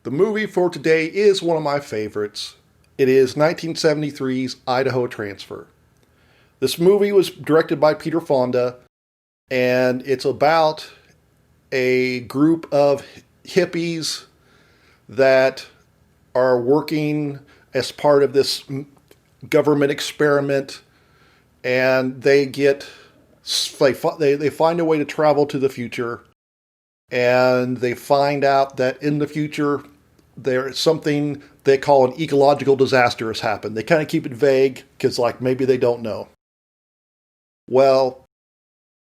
The movie for today is one of my favorites. It is 1973's Idaho Transfer. This movie was directed by Peter Fonda, and it's about a group of hippies that are working as part of this government experiment, and they find a way to travel to the future, and they find out that in the future there's something they call an ecological disaster has happened. They kind of keep it vague because maybe they don't know. Well,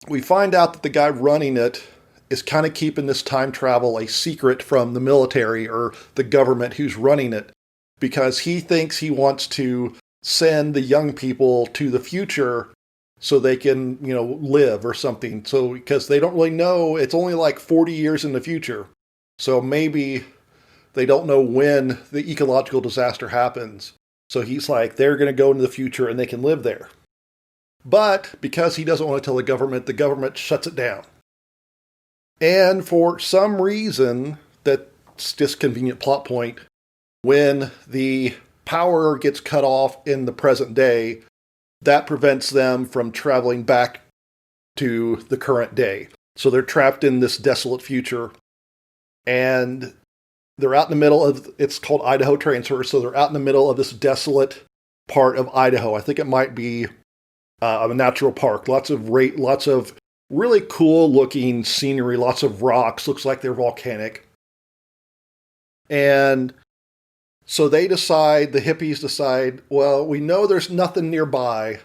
we find out that the guy running it is kind of keeping this time travel a secret from the military or the government who's running it, because he thinks he wants to send the young people to the future so they can, live or something. So, because they don't really know, it's only 40 years in the future. So maybe they don't know when the ecological disaster happens. So he's they're going to go into the future and they can live there. But because he doesn't want to tell the government shuts it down. And for some reason, that's just convenient plot point, when the power gets cut off in the present day, that prevents them from traveling back to the current day. So they're trapped in this desolate future, and they're out in the middle of, it's called Idaho Transfer, so they're out in the middle of this desolate part of Idaho. I think it might be a natural park. Lots of really cool looking scenery, lots of rocks, looks like they're volcanic. And so the hippies decide, well, we know there's nothing nearby,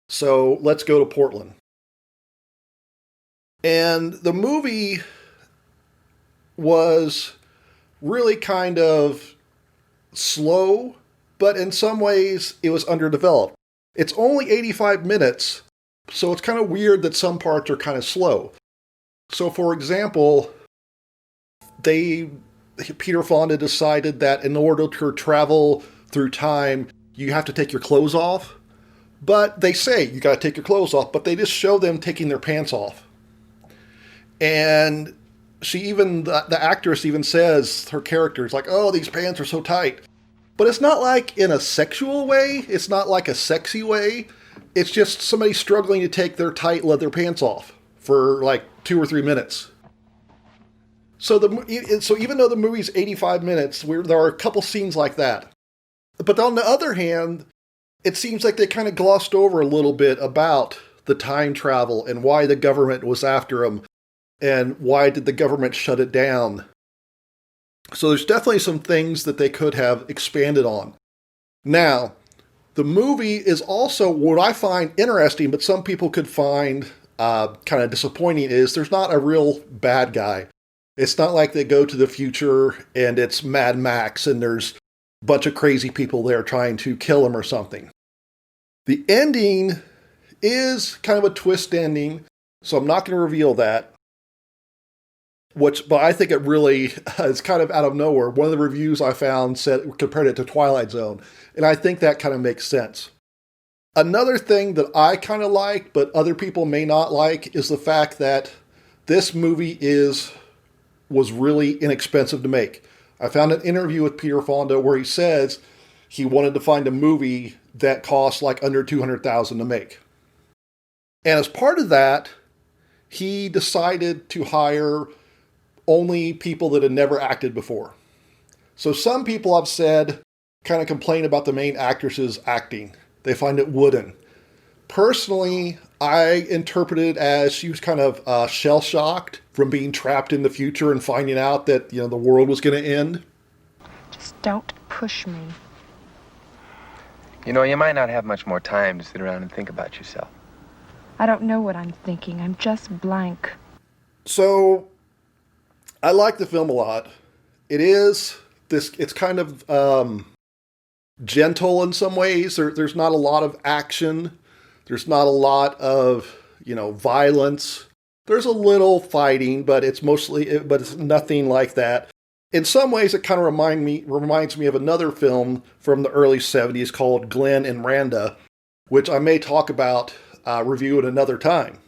so let's go to Portland. And the movie was really kind of slow, but in some ways it was underdeveloped. It's only 85 minutes, so it's kind of weird that some parts are kind of slow. So, for example, Peter Fonda decided that in order to travel through time, you have to take your clothes off. But they say you got to take your clothes off, but they just show them taking their pants off. And the actress even says, her character is oh, these pants are so tight. But it's not in a sexual way. It's not a sexy way. It's just somebody struggling to take their tight leather pants off for 2 or 3 minutes. So even though the movie's 85 minutes, there are a couple scenes like that. But on the other hand, it seems like they kind of glossed over a little bit about the time travel and why the government was after them and why did the government shut it down. So there's definitely some things that they could have expanded on. Now, the movie is also what I find interesting, but some people could find kind of disappointing, is there's not a real bad guy. It's not like they go to the future and it's Mad Max and there's a bunch of crazy people there trying to kill him or something. The ending is kind of a twist ending, so I'm not going to reveal that. But I think it really is kind of out of nowhere. One of the reviews I found compared it to Twilight Zone, and I think that kind of makes sense. Another thing that I kind of like, but other people may not like, is the fact that this movie was really inexpensive to make. I found an interview with Peter Fonda where he says he wanted to find a movie that cost under $200,000 to make. And as part of that, he decided to hire only people that had never acted before. So some people have said, kind of complain about the main actress's acting. They find it wooden. Personally, I interpret it as she was kind of shell-shocked from being trapped in the future and finding out that, the world was going to end. Just don't push me. You might not have much more time to sit around and think about yourself. I don't know what I'm thinking. I'm just blank. So, I like the film a lot. It's kind of gentle in some ways. There's not a lot of action. There's not a lot of, violence. There's a little fighting, but it's nothing like that. In some ways, it kind of reminds me of another film from the early 70s called Glenn and Randa, which I may talk about, review at another time.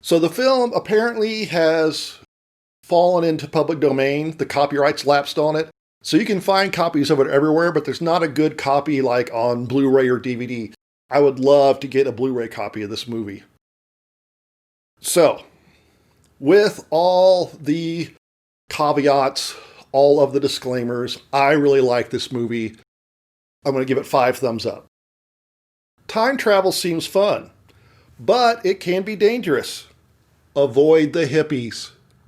So the film apparently has fallen into public domain. The copyright's lapsed on it. So you can find copies of it everywhere, but there's not a good copy like on Blu-ray or DVD. I would love to get a Blu-ray copy of this movie. So, with all the caveats, all of the disclaimers, I really like this movie. I'm going to give it 5 thumbs up. Time travel seems fun, but it can be dangerous. Avoid the hippies.